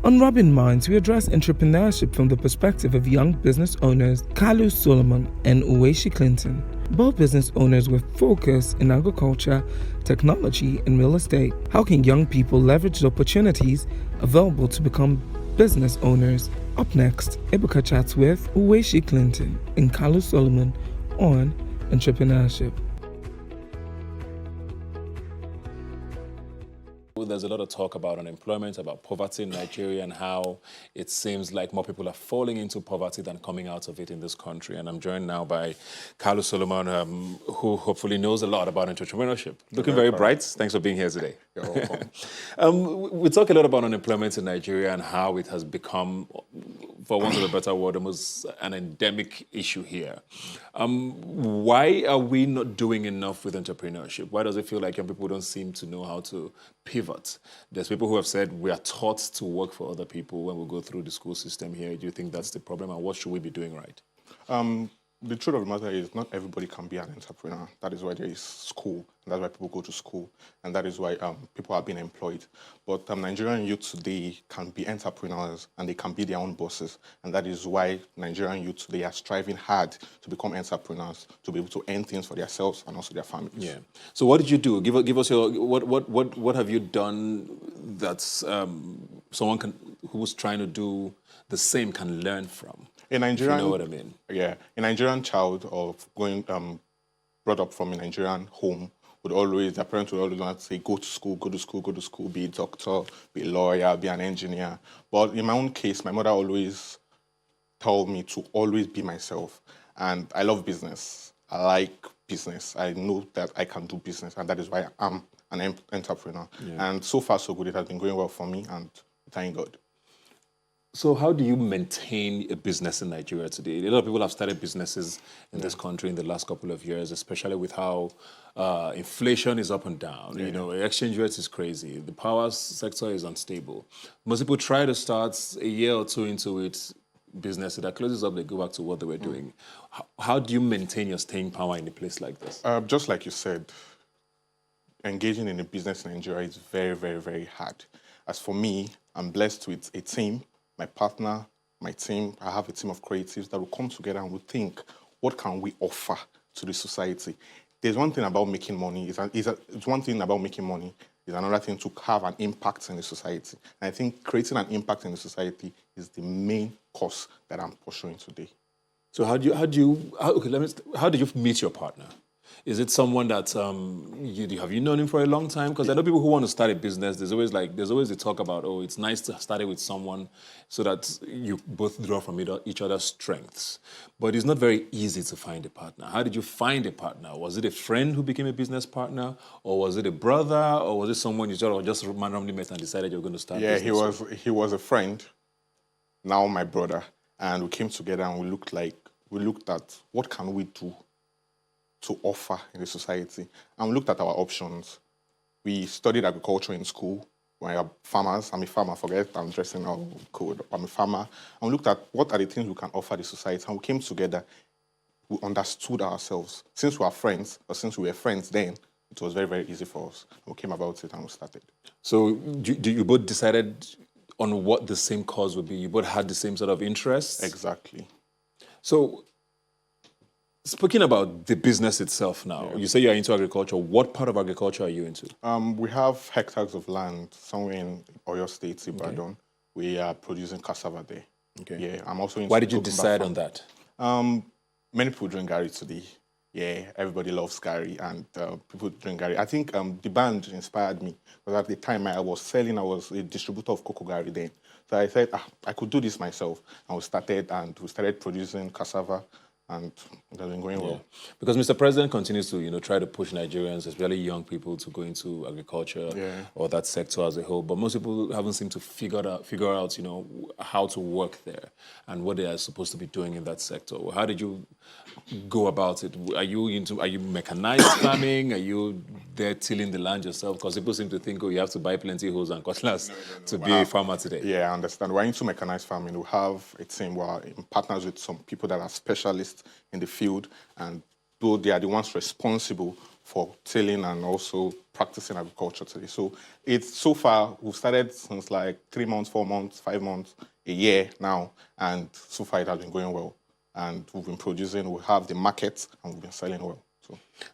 On Rubbin Minds, we address entrepreneurship from the perspective of young business owners Kalu Solomon and Uweshi Clinton, both business owners with focus in agriculture, technology, and real estate. How can young people leverage the opportunities available to become business owners? Up next, Ebuka chats with Uweshi Clinton and Kalu Solomon on entrepreneurship. There's a lot of talk about unemployment, about poverty in Nigeria, and how it seems like more people are falling into poverty than coming out of it in this country. And I'm joined now by Carlos Solomon, who hopefully knows a lot about entrepreneurship. Looking very bright. Thanks for being here today. You're welcome. We talk a lot about unemployment in Nigeria and how it has become, for want of a better word, almost an endemic issue here. Why are we not doing enough with entrepreneurship? Why does it feel like young people don't seem to know how to pivot? There's people who have said we are taught to work for other people when we go through the school system here. Do you think that's the problem, and what should we be doing right? The truth of the matter is not everybody can be an entrepreneur. That is why there is school. That's why people go to school. And that is why people are being employed. But Nigerian youth today can be entrepreneurs and they can be their own bosses. And that is why Nigerian youth today are striving hard to become entrepreneurs, to be able to earn things for themselves and also their families. Yeah. So what did you do? Give us your, what have you done that someone who's trying to do the same can learn from? A Nigerian, if you know what I mean. Yeah, a Nigerian child of going brought up from a Nigerian home would always, their parents would always say, go to school, go to school, go to school, be a doctor, be a lawyer, be an engineer. But in my own case, my mother always told me to always be myself. And I love business. I like business. I know that I can do business, and that is why I'm an entrepreneur. Yeah. And so far, so good. It has been going well for me, and thank God. So how do you maintain a business in Nigeria today? A lot of people have started businesses in this country in the last couple of years, especially with how inflation is up and down. You know, exchange rates is crazy. The power sector is unstable. Most people try to start a year or two into it, business that closes up, they go back to what they were doing. How do you maintain your staying power in a place like this? Just like you said, engaging in a business in Nigeria is very, very, very hard. As for me, I'm blessed with a team. My partner, my team, I have a team of creatives that will come together and will think, what can we offer to the society? There's one thing about making money. It's one thing about making money. It's another thing to have an impact in the society. And I think creating an impact in the society is the main cause that I'm pursuing today. So how did you meet your partner? Is it someone that have you known him for a long time? Because I know people who want to start a business. There's always the talk about, oh, it's nice to start it with someone so that you both draw from each other's strengths. But it's not very easy to find a partner. How did you find a partner? Was it a friend who became a business partner, or was it a brother, or was it someone you just randomly met and decided you were going to start? Yeah, business he was a friend, now my brother, and we came together and we looked at what can we do to offer in the society. And we looked at our options. We studied agriculture in school. We are farmers. I'm a farmer. Forget I'm dressing all code. I'm a farmer. And we looked at what are the things we can offer the society. And we came together. We understood ourselves. Since we were friends then, it was very, very easy for us. We came about it and we started. So you both decided on what the same cause would be? You both had the same sort of interests? Exactly. So speaking about the business itself now, you say you're into agriculture. What part of agriculture are you into? We have hectares of land somewhere in Oyo State, Ibadan. Okay. We are producing cassava there. Okay. Yeah, I'm also into. Why did you decide on that? Many people drink Gary today. Yeah, everybody loves Gary, and people drink Gary. I think the band inspired me, because at the time I was a distributor of cocoa Gary then. So I said, I could do this myself. And we started producing cassava. And it has been going well. Because Mr. President continues to, try to push Nigerians, especially young people, to go into agriculture or that sector as a whole. But most people haven't seemed to figure out, how to work there and what they are supposed to be doing in that sector. How did you go about it? Are you mechanized farming? Are you there tilling the land yourself? Because people seem to think, you have to buy plenty hoes and cutlass to be a farmer today. Yeah, I understand. We're into mechanized farming. We have a team. We're in partners with some people that are specialists in the field, and though they are the ones responsible for tilling and also practicing agriculture today. So it's so far, we've started since like 3 months, 4 months, 5 months, a year now, and so far it has been going well. And we've been producing, we have the market, and we've been selling well.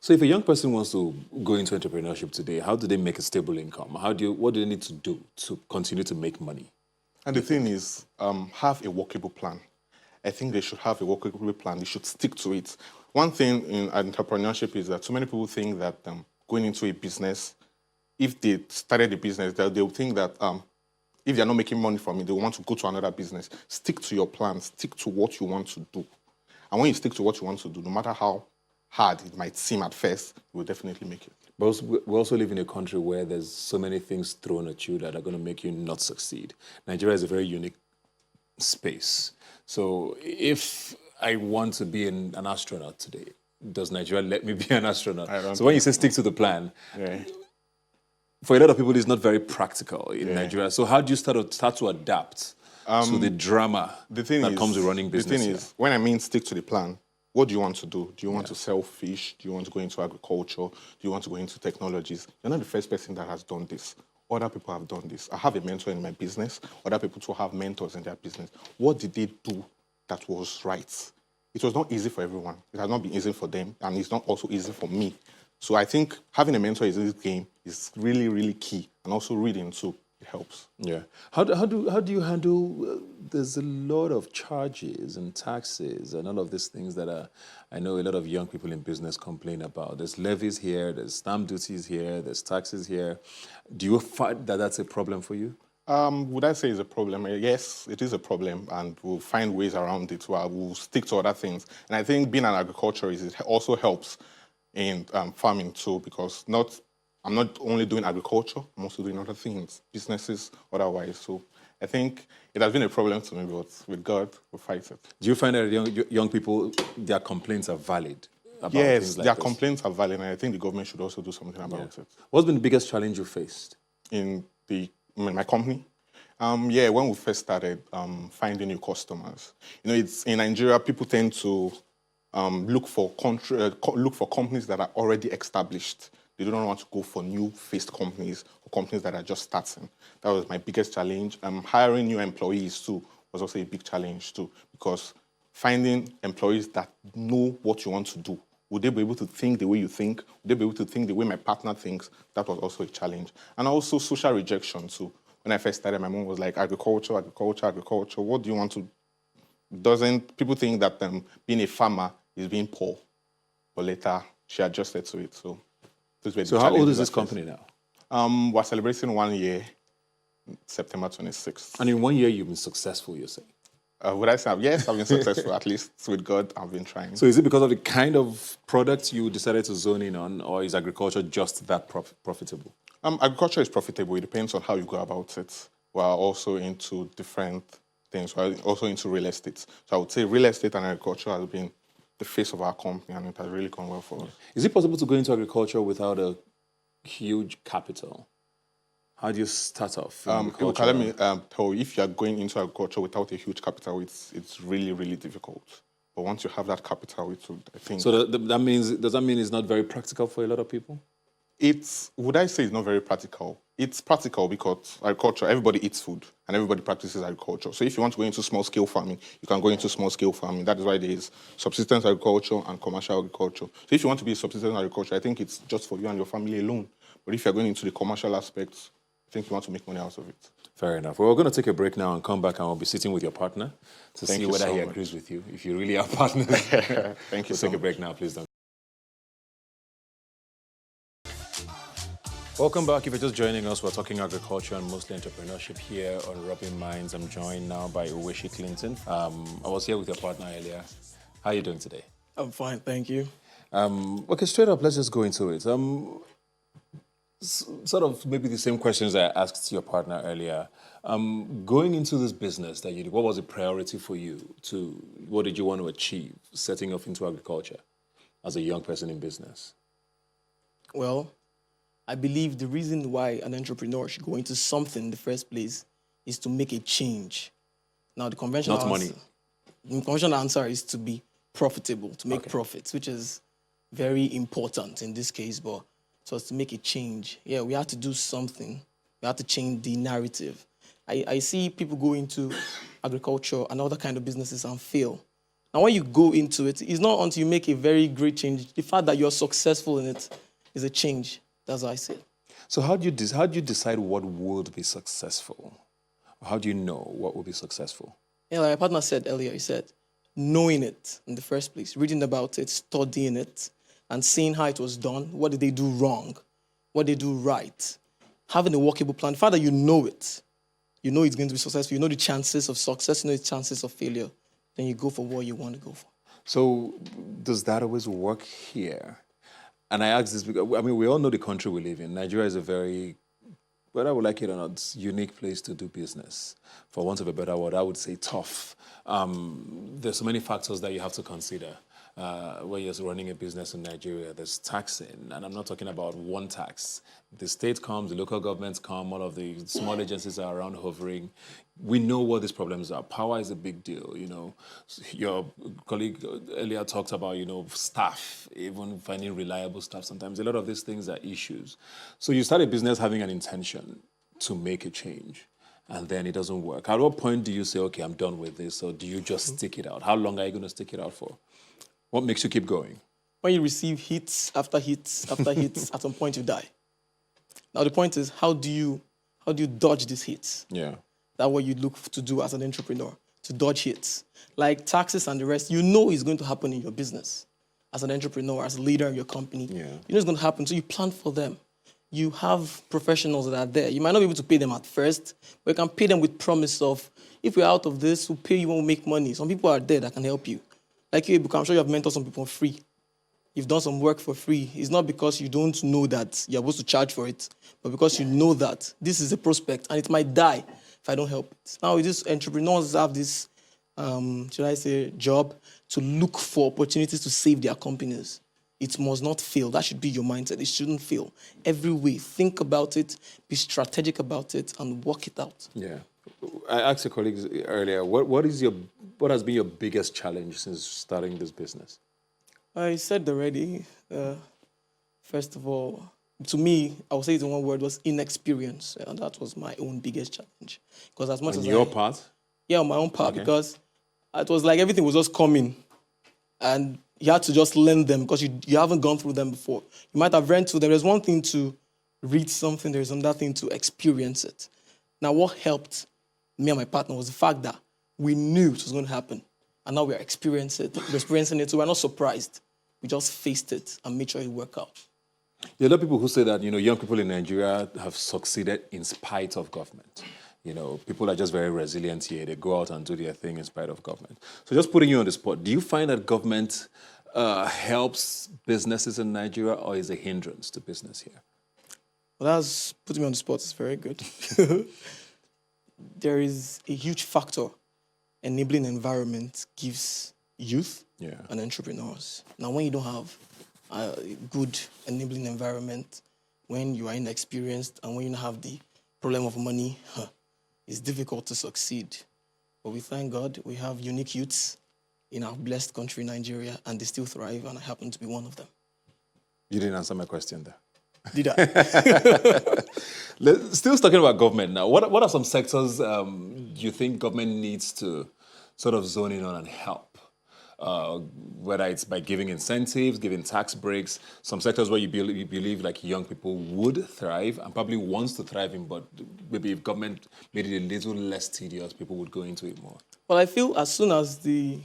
So if a young person wants to go into entrepreneurship today, how do they make a stable income? What do they need to do to continue to make money? And the thing is, have a workable plan. I think they should have a workable plan. They should stick to it. One thing in entrepreneurship is that so many people think that going into a business, if they started a business, they'll think that if they're not making money from it, they want to go to another business. Stick to your plan. Stick to what you want to do. And when you stick to what you want to do, no matter how hard it might seem at first, you will definitely make it. But we also live in a country where there's so many things thrown at you that are going to make you not succeed. Nigeria is a very unique space. So if I want to be an astronaut today, does Nigeria let me be an astronaut? So when you say stick to the plan, for a lot of people, it's not very practical in Nigeria. So how do you start to adapt to the drama that comes with running business? The thing is, when I mean stick to the plan, what do you want to do? Do you want to sell fish? Do you want to go into agriculture? Do you want to go into technologies? You're not the first person that has done this. Other people have done this. I have a mentor in my business. Other people too have mentors in their business. What did they do that was right? It was not easy for everyone. It has not been easy for them, and it's not also easy for me. So I think having a mentor in this game is really, really key, and also reading too. It helps. Yeah. How do you handle? There's a lot of charges and taxes and all of these things that I know a lot of young people in business complain about. There's levies here, there's stamp duties here, there's taxes here. Do you find that that's a problem for you? Would I say it's a problem? Yes, it is a problem, and we'll find ways around it. We'll stick to other things. And I think being an agriculturist, it also helps in farming too, because I'm not only doing agriculture, I'm also doing other things, businesses, otherwise. So I think it has been a problem to me, but with God, we'll fight it. Do you find that young people, their complaints are valid? Yes, their complaints are valid, and I think the government should also do something about it. What's been the biggest challenge you faced? In my company? When we first started finding new customers. It's in Nigeria, people tend to look for companies that are already established. They don't want to go for new-faced companies or companies that are just starting. That was my biggest challenge. Hiring new employees, too, was also a big challenge, too, because finding employees that know what you want to do, would they be able to think the way you think? Would they be able to think the way my partner thinks? That was also a challenge. And also social rejection, too. When I first started, my mom was like, agriculture, agriculture, agriculture. What do you want to... People think that being a farmer is being poor. But later, she adjusted to it, so... So how old is this company now? We're celebrating 1 year, September 26th. And in 1 year, you've been successful, you say? Would I say, yes, I've been successful, at least with God, I've been trying. So is it because of the kind of product you decided to zone in on, or is agriculture just that profitable? Agriculture is profitable. It depends on how you go about it. We're also into different things. We're also into real estate. So I would say real estate and agriculture has been the face of our company, and it has really gone well for us. Is it possible to go into agriculture without a huge capital? How do you start off? Let me tell you, if you are going into agriculture without a huge capital, it's really, really difficult. But once you have that capital, it would, I think... So does that mean it's not very practical for a lot of people? Would I say it's not very practical? It's practical because agriculture, everybody eats food and everybody practices agriculture. So if you want to go into small-scale farming, you can go into small-scale farming. That is why there is subsistence agriculture and commercial agriculture. So if you want to be a subsistence agriculture, I think it's just for you and your family alone. But if you're going into the commercial aspects, I think you want to make money out of it. Fair enough. Well, we're going to take a break now and come back, and we'll be sitting with your partner to see whether he agrees with you, if you really are partners. Thank you so much. Take a break now, please don't. Welcome back. If you're just joining us, we're talking agriculture and mostly entrepreneurship here on Rubbin Minds. I'm joined now by Uweshi Clinton. I was here with your partner earlier. How are you doing today? I'm fine, thank you. Okay, straight up, let's just go into it. Sort of maybe the same questions I asked your partner earlier. Going into this business that you did, what was a priority for you? What did you want to achieve setting off into agriculture as a young person in business? Well, I believe the reason why an entrepreneur should go into something in the first place is to make a change. Now, the conventional Not money. The conventional answer is to be profitable, to make profits, which is very important in this case, but it was to make a change. Yeah, we had to do something. We had to change the narrative. I see people go into agriculture and other kind of businesses and fail. And when you go into it, it's not until you make a very great change. The fact that you're successful in it is a change. That's what I say. So how do you decide what would be successful? How do you know what will be successful? Yeah, like my partner said earlier, he said, knowing it in the first place, reading about it, studying it, and seeing how it was done. What did they do wrong? What did they do right? Having a workable plan. The fact that you know it, you know it's going to be successful, you know the chances of success, you know the chances of failure, then you go for what you want to go for. So does that always work here? And I ask this because, I mean, we all know the country we live in. Nigeria is a very, whether I would like it or not, unique place to do business. For want of a better word, I would say tough. There's so many factors that you have to consider when you're running a business in Nigeria. There's taxing, and I'm not talking about one tax. The state comes, the local governments come, all of the small agencies are around hovering. We know what these problems are. Power is a big deal, you know. Your colleague earlier talked about, you know, staff, even finding reliable staff. Sometimes a lot of these things are issues. So you start a business having an intention to make a change, and then it doesn't work. At what point do you say, okay, I'm done with this, or do you just stick it out? How long are you going to stick it out for? What makes you keep going? When you receive hits after hits after hits, at some point you die. Now the point is, how do you dodge these hits? Yeah. That's what you look to do as an entrepreneur, to dodge hits. Like taxes and the rest, you know it's going to happen in your business. As an entrepreneur, as a leader in your company, you know it's going to happen, so you plan for them. You have professionals that are there. You might not be able to pay them at first, but you can pay them with promise of, if we're out of this, we'll pay you when we make money. Some people are there that can help you. Like you, I'm sure you have mentored some people for free. You've done some work for free. It's not because you don't know that you're supposed to charge for it, but because you know that this is a prospect and it might die if I don't help it. Now, these entrepreneurs have this, should I say, job to look for opportunities to save their companies. It must not fail. That should be your mindset. It shouldn't fail. Every way, think about it, be strategic about it, and work it out. Yeah. I asked your colleagues earlier, what has been your biggest challenge since starting this business? I said already, first of all, to me, I would say it in one word, was inexperience. And that was my own biggest challenge. Because as much on as your part? Yeah, on my own part, Okay. because it was like everything was just coming. And you had to just learn them because you haven't gone through them before. You might have read through them. There's one thing to read something, there's another thing to experience it. Now, what helped me and my partner was the fact that we knew it was going to happen. And now we're experiencing it, so we're not surprised. We just faced it and made sure it worked out. There are a lot of people who say that, you know, young people in Nigeria have succeeded in spite of government. You know, people are just very resilient here. They go out and do their thing in spite of government. So just putting you on the spot, do you find that government helps businesses in Nigeria or is a hindrance to business here? Well, that's putting me on the spot. It's very good. There is a huge factor. Enabling environment gives youth and entrepreneurs. Now, when you don't have a good enabling environment, when you are inexperienced and when you don't have the problem of money, it's difficult to succeed. But we thank God we have unique youths in our blessed country, Nigeria, and they still thrive, and I happen to be one of them. You didn't answer my question there. Did I? Still talking about government now. What are some sectors you think government needs to sort of zone in on and help? Whether it's by giving incentives, giving tax breaks, some sectors where you believe like young people would thrive and probably wants to thrive in, but maybe if government made it a little less tedious, people would go into it more. Well, I feel as soon as the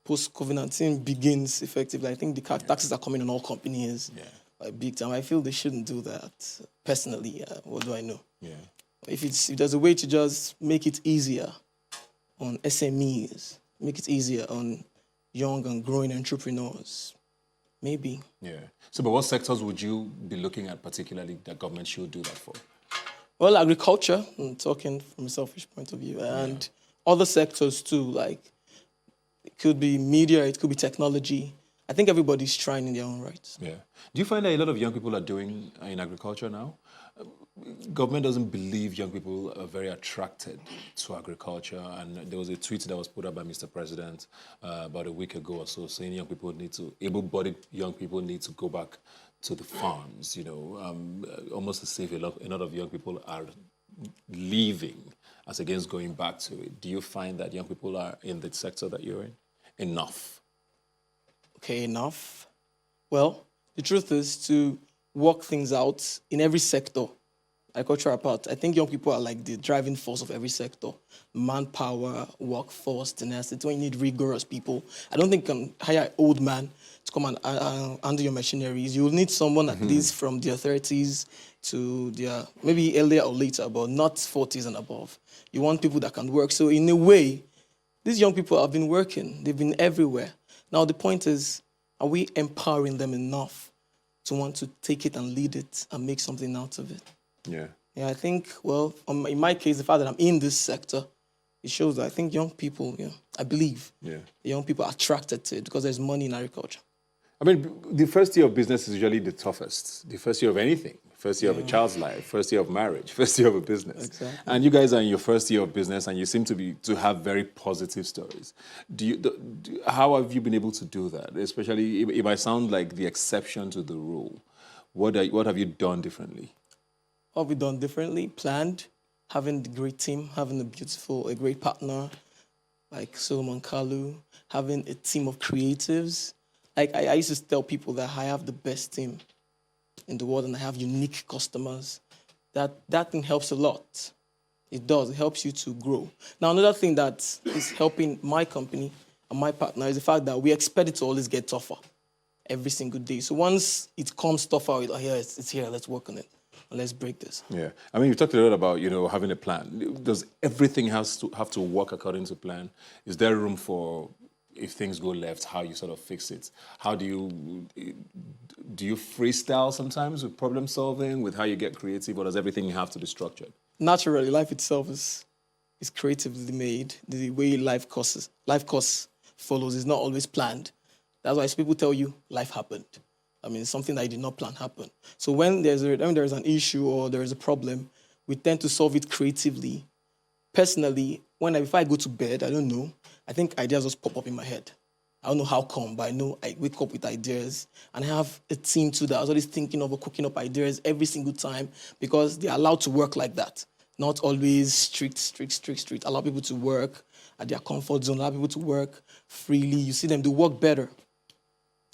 post-COVID-19 begins effectively, I think the taxes are coming on all companies big time. I feel they shouldn't do that. Personally, what do I know? Yeah. If there's a way to just make it easier on SMEs, make it easier on young and growing entrepreneurs, maybe. Yeah. So, but what sectors would you be looking at particularly that government should do that for? Well, agriculture, I'm talking from a selfish point of view, and other sectors too, like it could be media, it could be technology. I think everybody's trying in their own rights. Yeah. Do you find that a lot of young people are doing in agriculture now? government doesn't believe young people are very attracted to agriculture. And there was a tweet that was put up by Mr. President about a week ago or so, saying able-bodied young people need to go back to the farms, almost as if a lot of young people are leaving as against going back to it. Do you find that young people are in the sector that you're in enough? Okay, enough. Well, the truth is to work things out in every sector, agricultural part. I think young people are like the driving force of every sector. Manpower, workforce, tenacity. When you need rigorous people, I don't think you can hire an old man to come and handle your machineries. You'll need someone at least from their 30s to their, maybe earlier or later, but not 40s and above. You want people that can work. So in a way, these young people have been working. They've been everywhere. Now the point is, are we empowering them enough to want to take it and lead it and make something out of it? Yeah. Yeah, I think, well, in my case, the fact that I'm in this sector, it shows that I think young people, I believe, the young people are attracted to it because there's money in agriculture. I mean, the first year of business is usually the toughest. The first year of anything. First year of a child's life, first year of marriage, first year of a business. Exactly. And you guys are in your first year of business and you seem to have very positive stories. How have you been able to do that? Especially, it might sound like the exception to the rule. What have you done differently? What have we done differently? Planned, having a great team, having a great partner like Solomon Kalu, having a team of creatives. Like I used to tell people that I have the best team in the world and I have unique customers. That thing helps a lot. It does. It helps you to grow. Now, another thing that is helping my company and my partner is the fact that we expect it to always get tougher every single day. So once it comes tougher, it's here, let's work on it. Let's break this. Yeah. I mean, you talked a lot about, having a plan. Does everything have to work according to plan? Is there room for, if things go left, how you sort of fix it? How do you freestyle sometimes with problem solving, with how you get creative, or does everything have to be structured? Naturally, life itself is creatively made. The way life course follows is not always planned. That's why people tell you life happened. I mean, something that I did not plan happened. So when there's an issue or there is a problem, we tend to solve it creatively. Personally, before I go to bed, I don't know, I think ideas just pop up in my head. I don't know how come, but I know I wake up with ideas. And I have a team too that I was always thinking of or cooking up ideas every single time because they're allowed to work like that. Not always strict. Allow people to work at their comfort zone, allow people to work freely. You see them, they work better.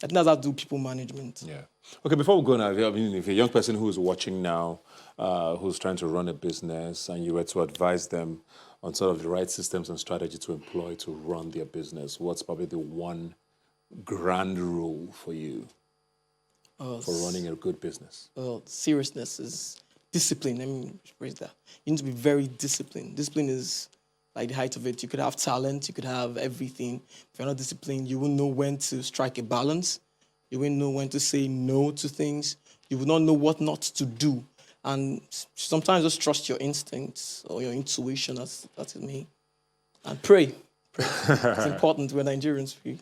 I think that's how to do people management. Yeah. Okay, before we go now, if you're a young person who is watching now, who's trying to run a business, and you were to advise them on sort of the right systems and strategy to employ to run their business, what's probably the one grand rule for you for running a good business? Well, seriousness is discipline. Let me phrase that. You need to be very disciplined. Discipline is like the height of it. You could have talent, you could have everything. If you're not disciplined, you won't know when to strike a balance. You won't know when to say no to things. You will not know what not to do. And sometimes just trust your instincts or your intuition, as that is me. And pray. It's important. We're Nigerians, we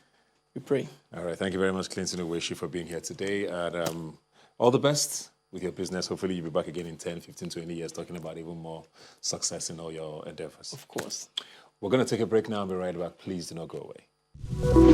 pray. All right. Thank you very much, Clinton Uweshi, for being here today. And all the best with your business. Hopefully you'll be back again in 10, 15, 20 years talking about even more success in all your endeavors. Of course. We're going to take a break now and be right back. Please do not go away.